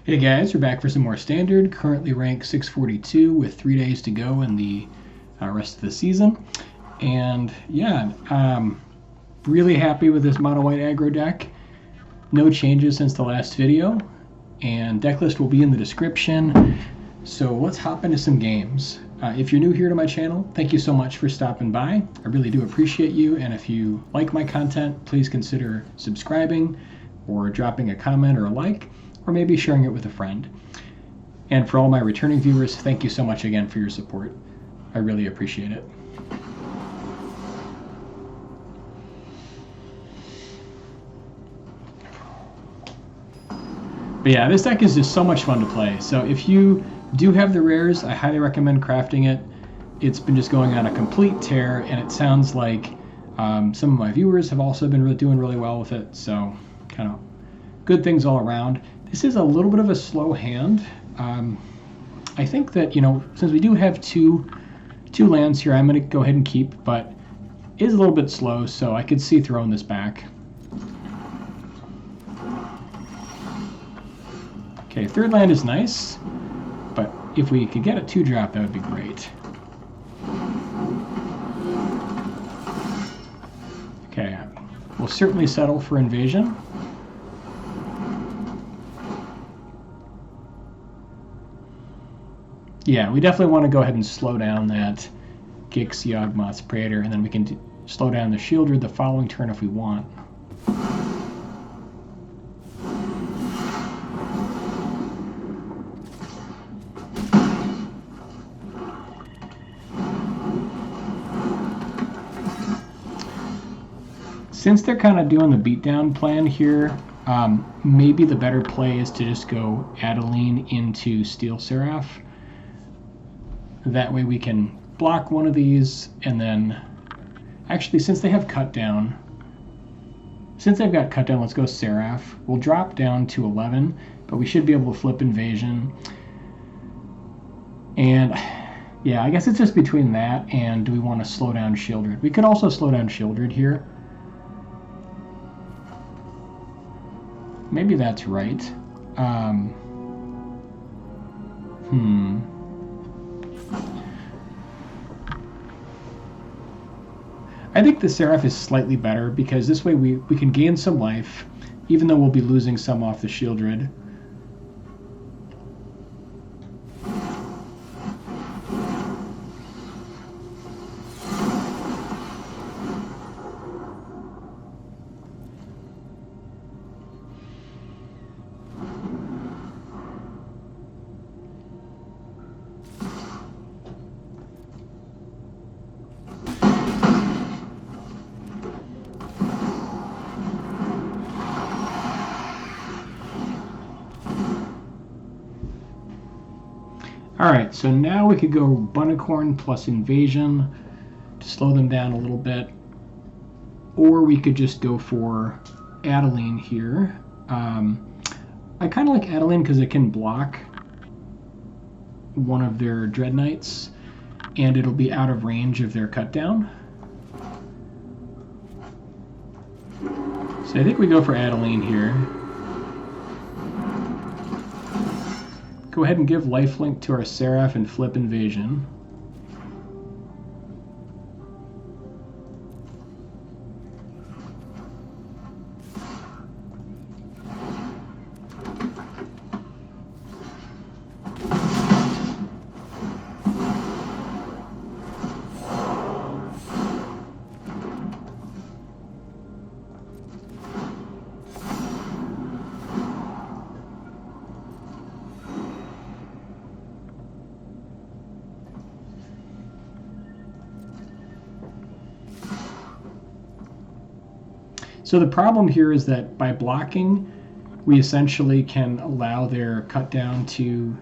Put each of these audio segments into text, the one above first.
Hey guys, we're back for some more Standard. Currently ranked 642 with 3 days to go in the rest of the season. And yeah, really happy with this mono white aggro deck. No changes since the last video, and deck list will be in the description. So let's hop into some games. If you're new here to my channel, thank you so much for stopping by. I really do appreciate you, and if you like my content, please consider subscribing or dropping a comment or a like, or maybe sharing it with a friend. And for all my returning viewers, thank you so much again for your support. I really appreciate it. But yeah, this deck is just so much fun to play. So if you do have the rares, I highly recommend crafting it. It's been just going on a complete tear, and it sounds like some of my viewers have also been doing really well with it. So kind of good things all around. This is a little bit of a slow hand. I think that, you know, since we do have two lands here, I'm going to go ahead and keep, but it is a little bit slow, so I could see throwing this back. Okay, third land is nice, but if we could get a 2-drop, that would be great. Okay, we'll certainly settle for invasion. Yeah, we definitely want to go ahead and slow down that Gix Yawgmoth's Praetor, and then we can slow down the Shieldred the following turn if we want. Since they're kind of doing the beatdown plan here, maybe the better play is to just go Adeline into Steel Seraph. That way we can block one of these, and then actually, since they have cut down, let's go Seraph. We'll drop down to 11, but we should be able to flip invasion. And yeah, I guess it's just between that and do we want to slow down Shieldred? We could also slow down Shieldred here. Maybe that's right. I think the Seraph is slightly better because this way we can gain some life, even though we'll be losing some off the Shieldred. Alright, so now we could go Bunicorn plus Invasion to slow them down a little bit. Or we could just go for Adeline here. I kind of like Adeline because it can block one of their Dread Knights, and it'll be out of range of their cut down. So I think we go for Adeline here. Go ahead and give lifelink to our Seraph and flip invasion. So the problem here is that by blocking, we essentially can allow their cut down to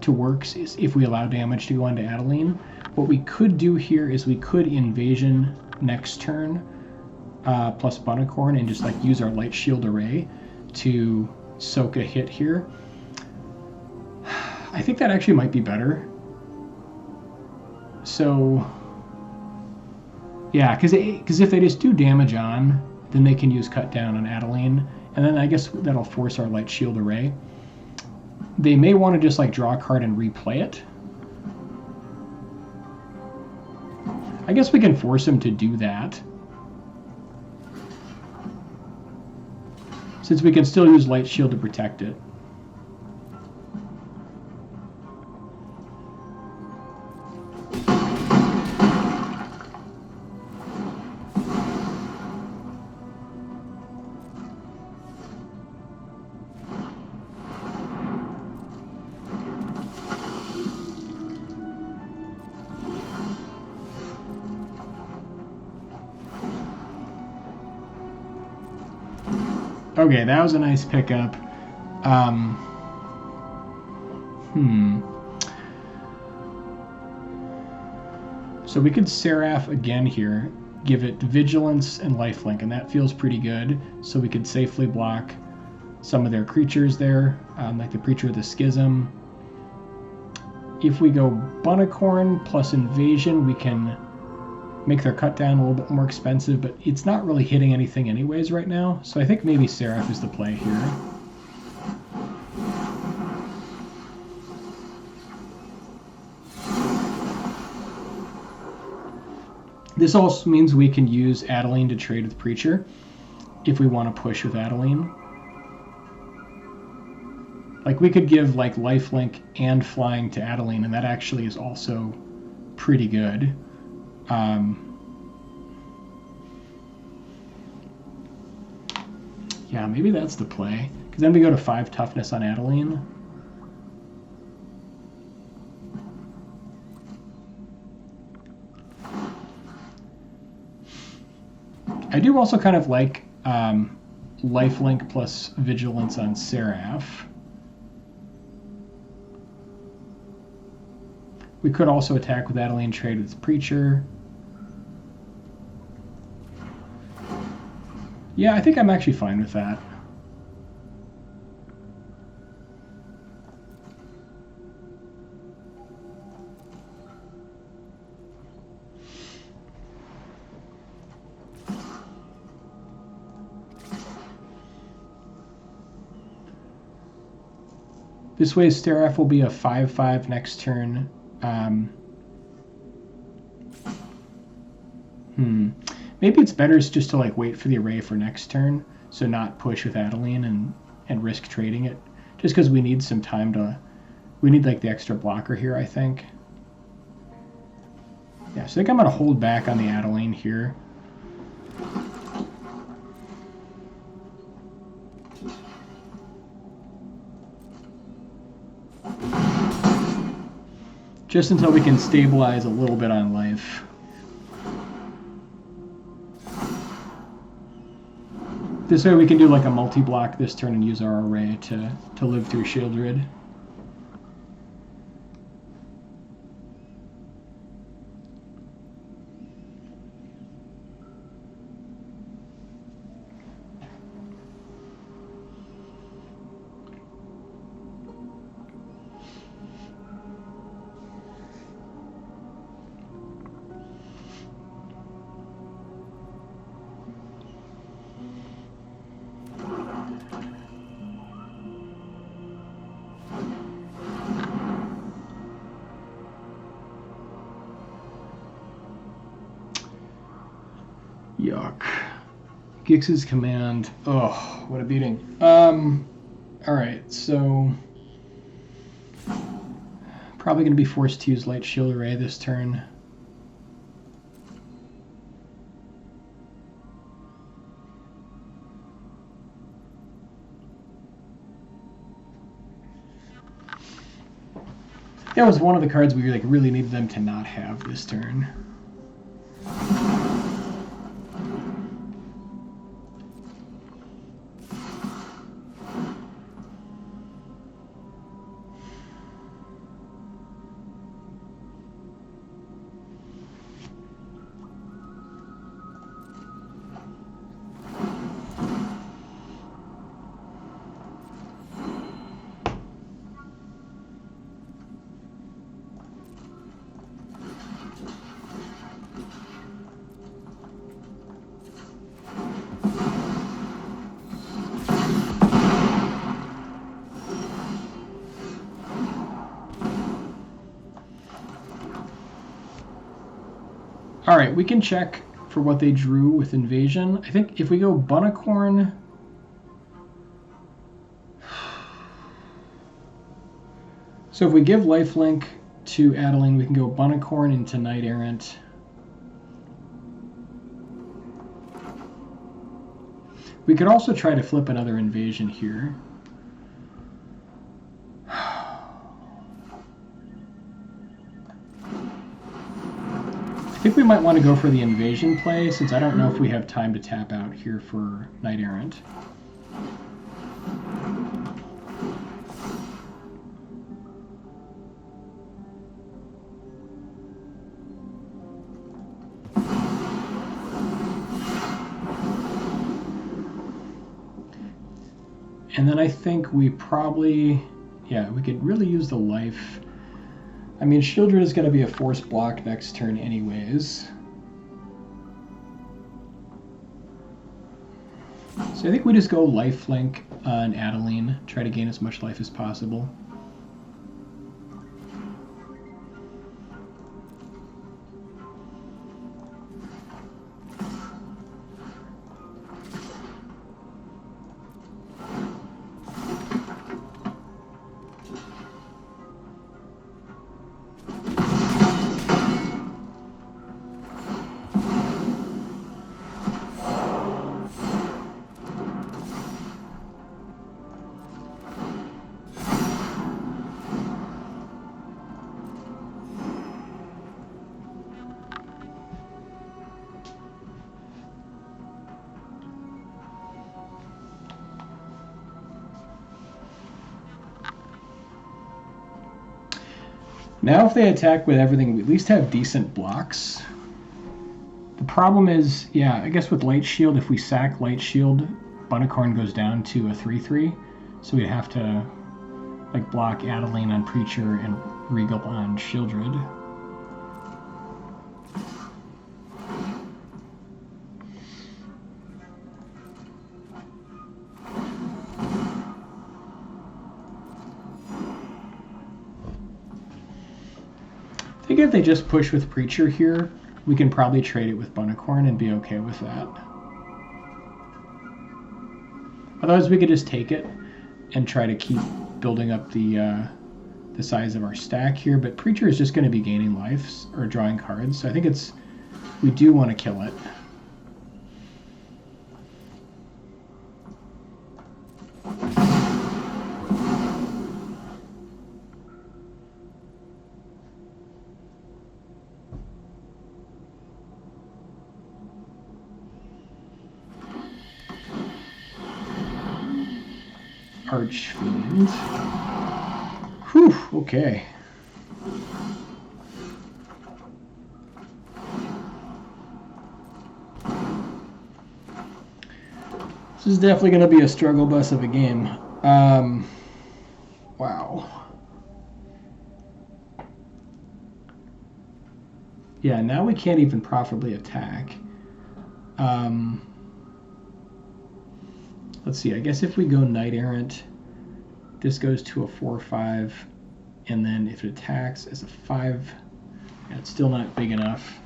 work if we allow damage to go onto Adeline. What we could do here is we could invasion next turn plus Bunicorn and just like use our Light Shield Array to soak a hit here. I think that actually might be better. So yeah, because if they just do damage on, then they can use Cut Down on Adeline, and then I guess that'll force our Light Shield Array. They may want to just like draw a card and replay it. I guess we can force them to do that. Since we can still use Light Shield to protect it. Okay, that was a nice pickup. So we could Seraph again here, give it Vigilance and Lifelink, and that feels pretty good. So we could safely block some of their creatures there, like the Preacher of the Schism. If we go Bunicorn plus Invasion, we can make their cut down a little bit more expensive, but it's not really hitting anything anyways right now, so I think maybe Seraph is the play here. This also means we can use Adeline to trade with Preacher if we want to push with Adeline. Like we could give like Lifelink and Flying to Adeline, and that actually is also pretty good. Yeah, maybe that's the play. Because then we go to 5 toughness on Adeline. I do also kind of like Lifelink plus Vigilance on Seraph. We could also attack with Adeline, trade with Preacher. Yeah, I think I'm actually fine with that. This way, Seraph will be a 5/5 next turn. Maybe it's better just to like wait for the array for next turn, so not push with Adeline and risk trading it, just because we need some time to. We need like the extra blocker here, I think. Yeah, so I think I'm gonna hold back on the Adeline here. Just until we can stabilize a little bit on life. This way we can do like a multi-block this turn and use our array to live through Shieldred. Yuck. Gix's command. Oh, what a beating. Alright, so probably going to be forced to use Light Shield Array this turn. That was one of the cards we like really needed them to not have this turn. All right, we can check for what they drew with Invasion. I think if we go Bunicorn... So if we give Lifelink to Adeline, we can go Bunicorn into Knight Errant. We could also try to flip another Invasion here. I think we might want to go for the Invasion play, since I don't know if we have time to tap out here for Knight Errant. And then I think we probably, yeah, we could really use the life. I mean, Shieldred is going to be a force block next turn anyways. So I think we just go lifelink on Adeline, try to gain as much life as possible. Now if they attack with everything, we at least have decent blocks. The problem is, yeah, I guess with Light Shield, if we sack Light Shield, Bunicorn goes down to a 3/3. So we'd have to like block Adeline on Preacher and Regal on Shieldred. I think if they just push with Preacher here, we can probably trade it with Bunicorn and be okay with that. Otherwise, we could just take it and try to keep building up the size of our stack here. But Preacher is just going to be gaining lives or drawing cards, so I think we do want to kill it. Archfiend. Whew, okay. This is definitely going to be a struggle bus of a game. Wow. Yeah, now we can't even profitably attack. Let's see, I guess if we go Knight Errant, this goes to a 4/5, and then if it attacks as a 5, yeah, it's still not big enough.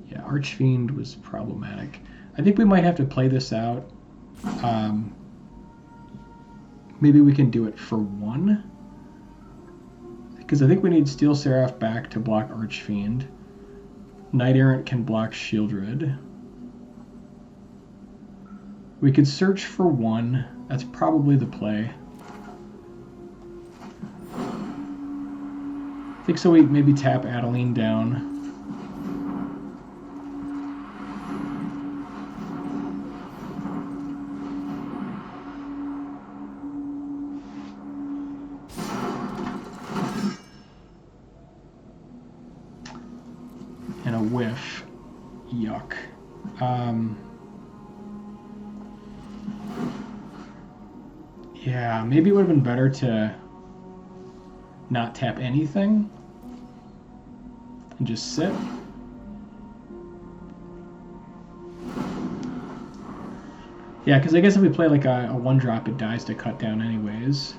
Yeah, Archfiend was problematic. I think we might have to play this out. Maybe we can do it for 1. Because I think we need Steel Seraph back to block Archfiend. Knight Errant can block Shieldred. We could search for 1. That's probably the play. I think so we maybe tap Adeline down. And a whiff. Yuck. Yeah, maybe it would have been better to not tap anything and just sit. Yeah, because I guess if we play like a 1-drop, it dies to cut down anyways.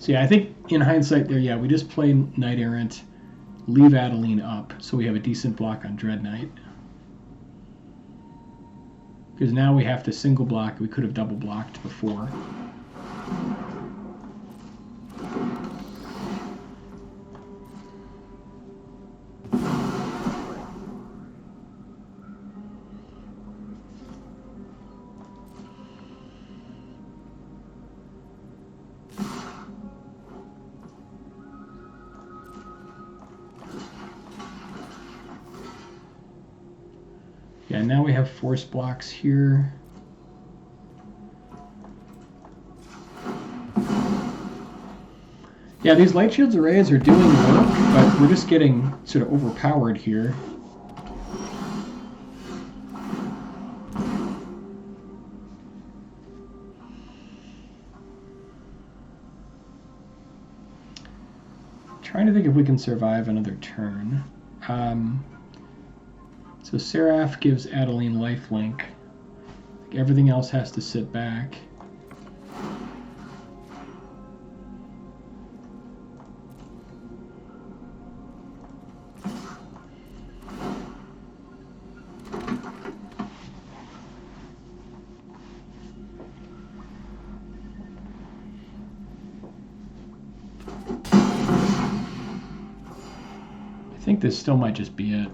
So yeah, I think in hindsight there, yeah, we just play Knight Errant, leave Adeline up, so we have a decent block on Dread Knight. Because now we have to single block. We could have double blocked before. Yeah, now we have force blocks here. Yeah, these Light Shield's arrays are doing work, but we're just getting sort of overpowered here. Trying to think if we can survive another turn. So Seraph gives Adeline lifelink. Everything else has to sit back. I think this still might just be it.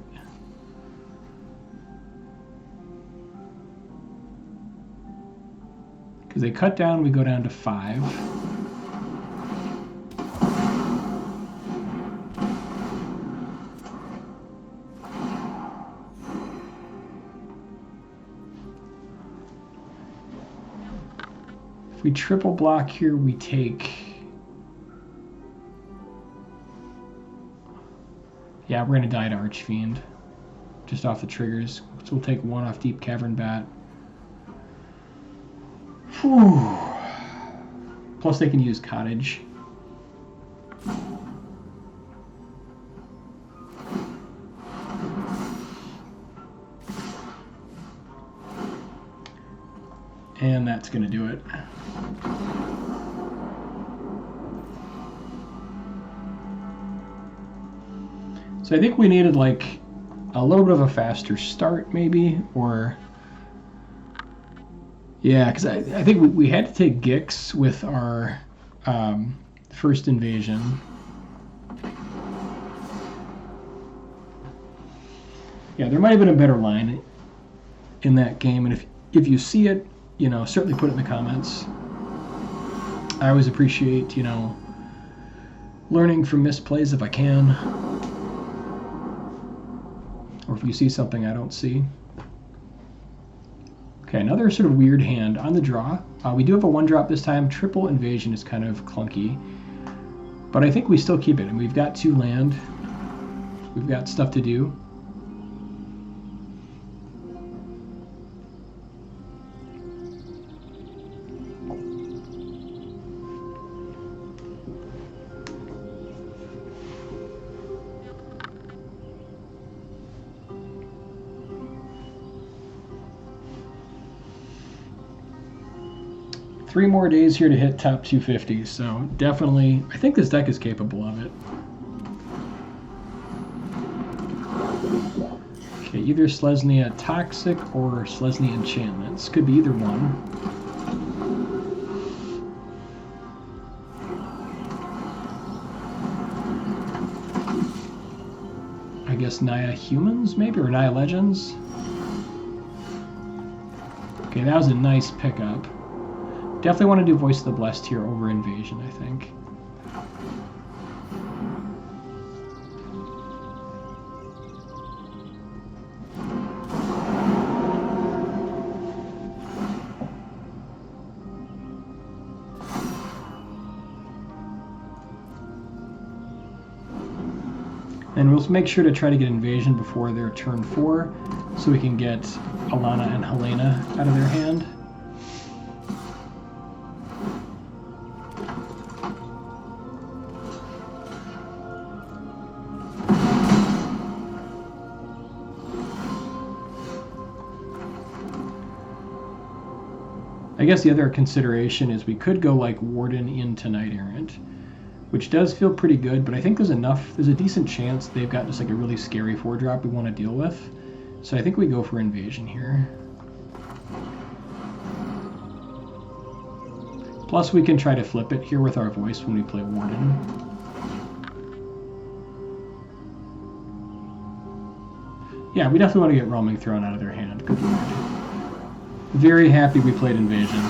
Because they cut down, we go down to 5. If we triple block here, we take... Yeah, we're going to die to Archfiend. Just off the triggers. So we'll take 1 off Deep Cavern Bat. Whew. Plus they can use Cottage. And that's going to do it. So I think we needed like a little bit of a faster start maybe, or... Yeah, because I think we had to take Gix with our first invasion. Yeah, there might have been a better line in that game, and if you see it, you know, certainly put it in the comments. I always appreciate, you know, learning from misplays if I can, or if you see something I don't see. Okay, another sort of weird hand on the draw. We do have a 1-drop this time. Triple Invasion is kind of clunky, but I think we still keep it, and we've got 2 land. We've got stuff to do. Three more days here to hit top 250, so definitely, I think this deck is capable of it. Okay, either Selesnya Toxic or Selesnya Enchantments. Could be either one. I guess Naya Humans, maybe, or Naya Legends. Okay, that was a nice pickup. Definitely want to do Voice of the Blessed here over Invasion, I think. And we'll make sure to try to get Invasion before their turn 4, so we can get Alana and Helena out of their hand. I guess the other consideration is we could go like Warden into Knight Errant. which does feel pretty good, but I think there's a decent chance they've got just like a really scary 4-drop we want to deal with. So I think we go for invasion here. Plus we can try to flip it here with our voice when we play Warden. Yeah, we definitely want to get Roaming Throne out of their hand. Good lord. Very happy we played invasion.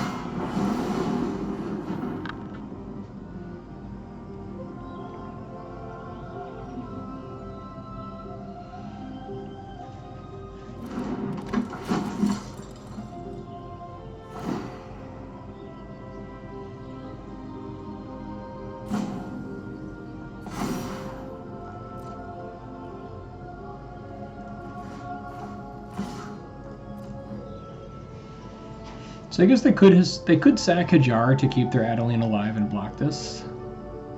So I guess they could sack Hajar to keep their Adeline alive and block this.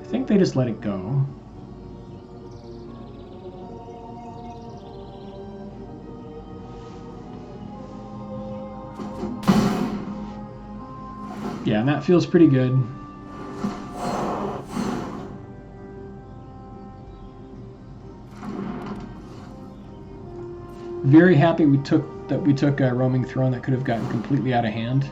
I think they just let it go. Yeah, and that feels pretty good. Very happy we took a Roaming Throne that could have gotten completely out of hand.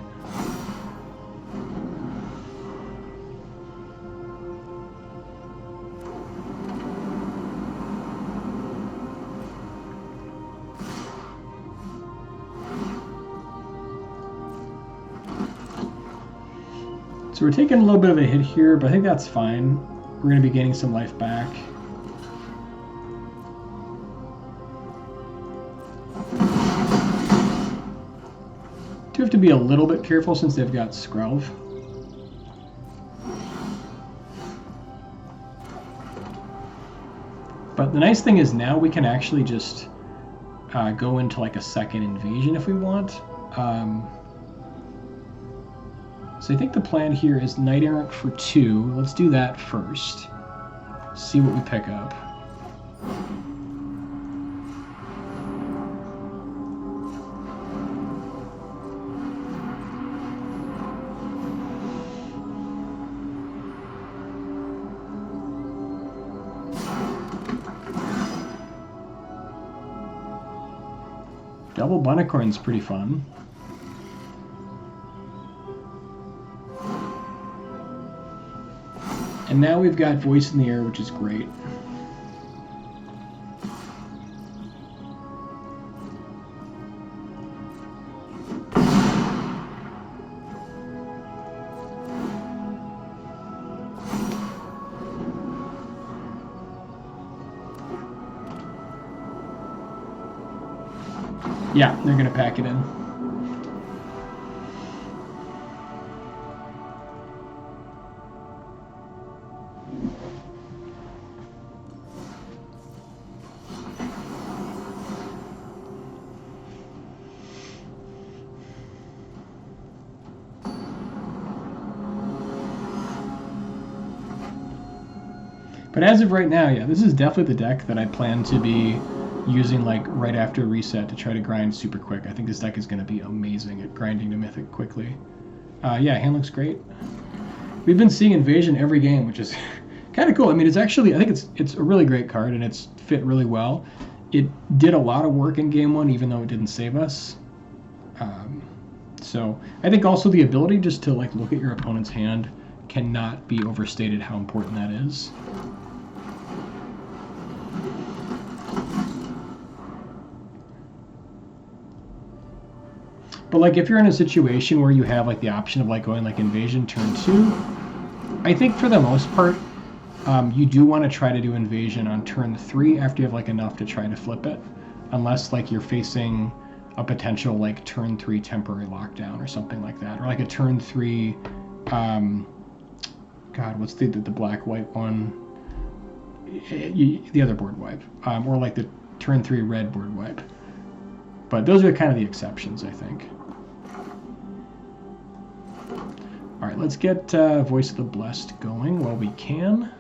So we're taking a little bit of a hit here, but I think that's fine. We're going to be gaining some life back. Do have to be a little bit careful since they've got Skrelv. But the nice thing is now we can actually just go into like a second invasion if we want. So I think the plan here is Knight Errant for 2. Let's do that first. See what we pick up. Double Bunnicorn's pretty fun. And now we've got Voice in the Air, which is great. Yeah, they're going to pack it in. But as of right now, yeah, this is definitely the deck that I plan to be using like right after reset to try to grind super quick. I think this deck is going to be amazing at grinding to Mythic quickly. Yeah, hand looks great. We've been seeing Invasion every game, which is kind of cool. I mean, it's actually, I think it's a really great card and it's fit really well. It did a lot of work in game 1, even though it didn't save us. So I think also the ability just to like look at your opponent's hand cannot be overstated how important that is. But like if you're in a situation where you have like the option of like going like Invasion turn 2, I think for the most part, you do want to try to do Invasion on turn 3 after you have like enough to try to flip it, unless like you're facing a potential like turn 3 temporary lockdown or something like that, or like a turn 3, God, what's the black-white one? The other board wipe, or like the turn 3 red board wipe. But those are kind of the exceptions, I think. All right, let's get Voice of the Blessed going while we can.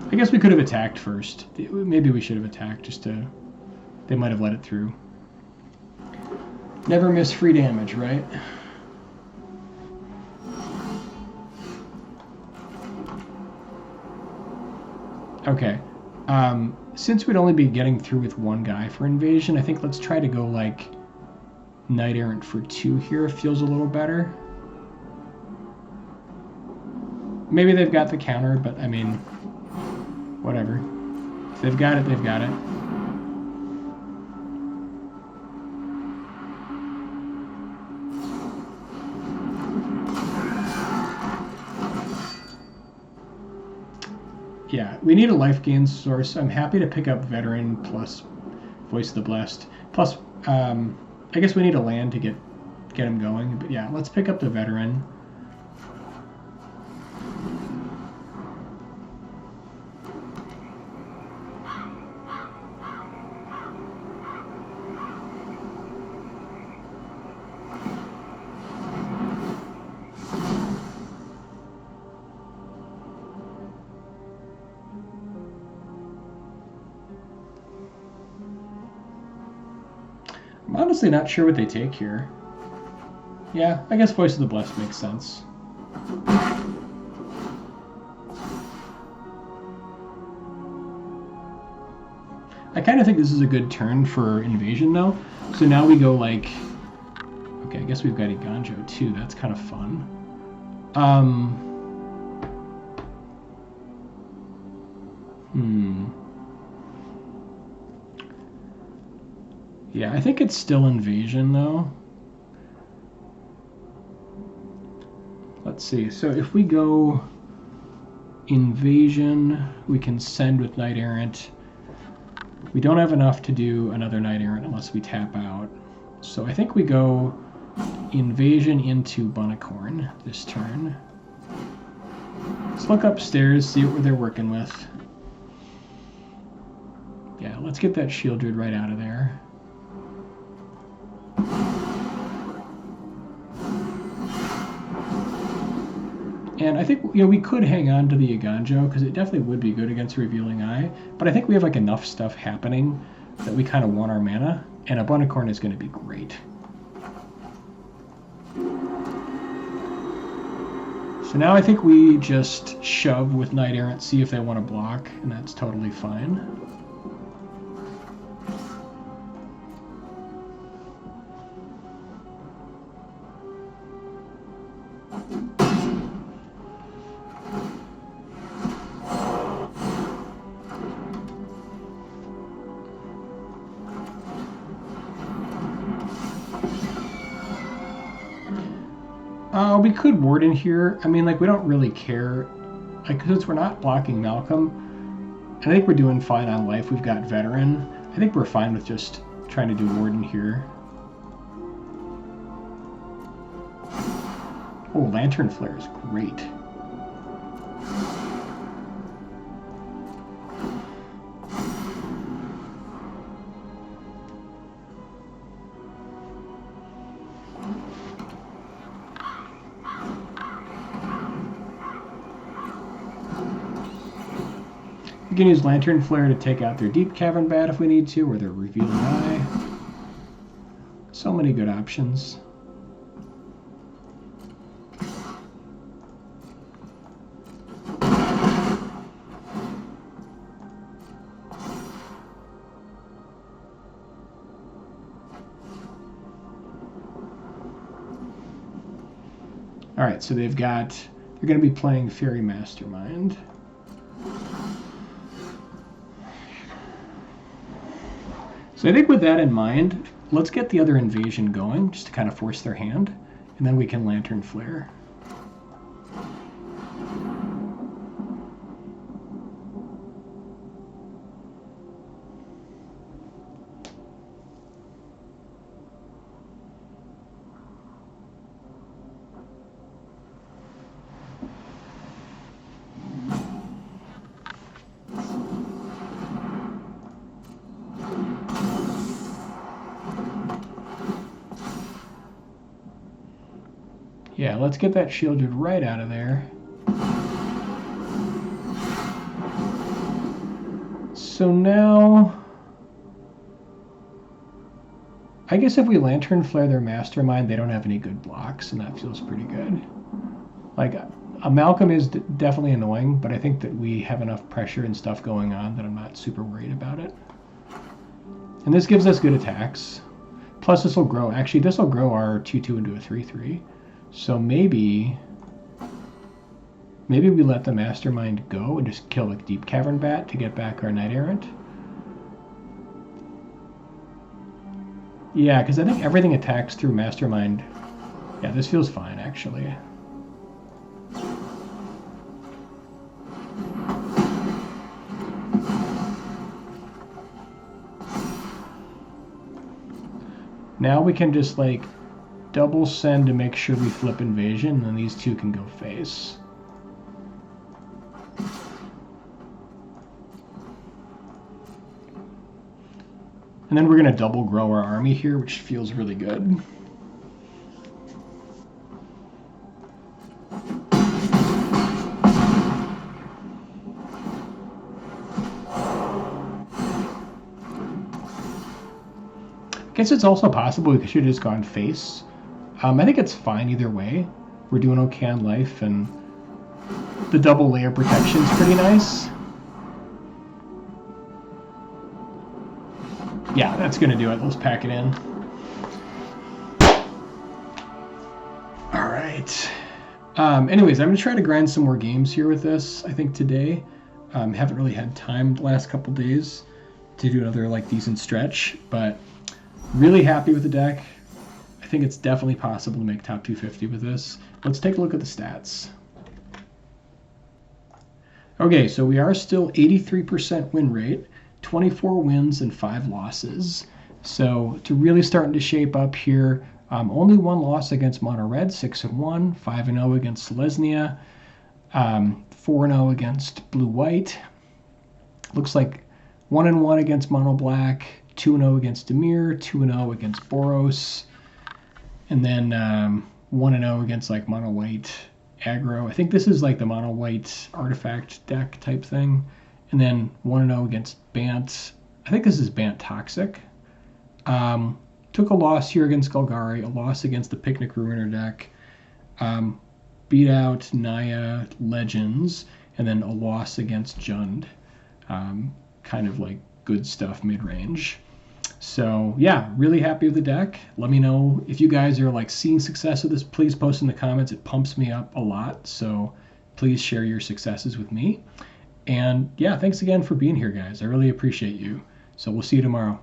I guess we could have attacked first. Maybe we should have attacked just to... They might have let it through. Never miss free damage, right? Okay. Since we'd only be getting through with one guy for invasion, I think let's try to go like Knight Errant for 2 here. Feels a little better. Maybe they've got the counter, but I mean, whatever. If they've got it, they've got it. Yeah, we need a life gain source. I'm happy to pick up Veteran plus Voice of the Blessed. Plus, I guess we need a land to get him going. But yeah, let's pick up the Veteran. I'm honestly not sure what they take here. Yeah, I guess Voice of the Blessed makes sense. I kind of think this is a good turn for invasion, though. So now we go like... Okay, I guess we've got Iganjo, too. That's kind of fun. Yeah, I think it's still invasion, though. Let's see. So if we go invasion, we can send with Knight Errant. We don't have enough to do another Knight Errant unless we tap out. So I think we go invasion into Bunnicorn this turn. Let's look upstairs, see what they're working with. Yeah, let's get that Shieldred right out of there. And I think we could hang on to the Iganjo because it definitely would be good against Revealing Eye. But I think we have like enough stuff happening that we kind of want our mana, and a Bunnicorn is going to be great. So now I think we just shove with Knight Errant, see if they want to block, and that's totally fine. We could Warden here. I mean, like, we don't really care. Like, since we're not blocking Malcolm, I think we're doing fine on life. We've got Veteran. I think we're fine with just trying to do Warden here. Oh, Lantern Flare is great. We can use Lantern Flare to take out their Deep Cavern Bat if we need to, or their Revealing Eye. So many good options. Alright, so they're going to be playing Fairy Mastermind. So I think with that in mind, let's get the other invasion going, just to kind of force their hand, and then we can Lantern Flare. Yeah, let's get that Shieldred right out of there. So now, I guess if we Lantern Flare their Mastermind, they don't have any good blocks, and that feels pretty good. Like, Malcolm is definitely annoying, but I think that we have enough pressure and stuff going on that I'm not super worried about it. And this gives us good attacks. Plus this will grow. Actually, this will grow our 2/2 into a 3/3. So maybe we let the Mastermind go and just kill the Deep Cavern Bat to get back our Knight Errant. Yeah, because I think everything attacks through Mastermind. Yeah, this feels fine, actually. Now we can just, like, double send to make sure we flip Invasion, and then these two can go face. And then we're going to double grow our army here, which feels really good. I guess it's also possible we should have just gone face. I think it's fine either way. We're doing okay on life, and the double layer protection is pretty nice. Yeah, that's going to do it. Let's pack it in. All right. Anyways, I'm going to try to grind some more games here with this, I think, today. Haven't really had time the last couple days to do another, like, decent stretch, but really happy with the deck. I think it's definitely possible to make top 250 with this. Let's take a look at the stats. Okay, so we are still 83% win rate, 24 wins and 5 losses. So to really starting to shape up here, only one loss against Mono Red, 6-1, 5-0 against Selesnya, 4-0 against Blue White. Looks like 1-1 against Mono Black, 2-0 against Dimir, 2-0 against Boros, and then 1-0 against like Mono White aggro. I think this is like the Mono White artifact deck type thing. And then 1-0 against Bant. I think this is Bant Toxic. Took a loss here against Golgari, a loss against the Picnic Ruiner deck. Beat out Naya Legends, and then a loss against Jund. Kind of like good stuff mid-range. So yeah, really happy with the deck. Let me know if you guys are like seeing success with this. Please post in the comments. It pumps me up a lot. So please share your successes with me. And yeah, thanks again for being here, guys. I really appreciate you. So we'll see you tomorrow.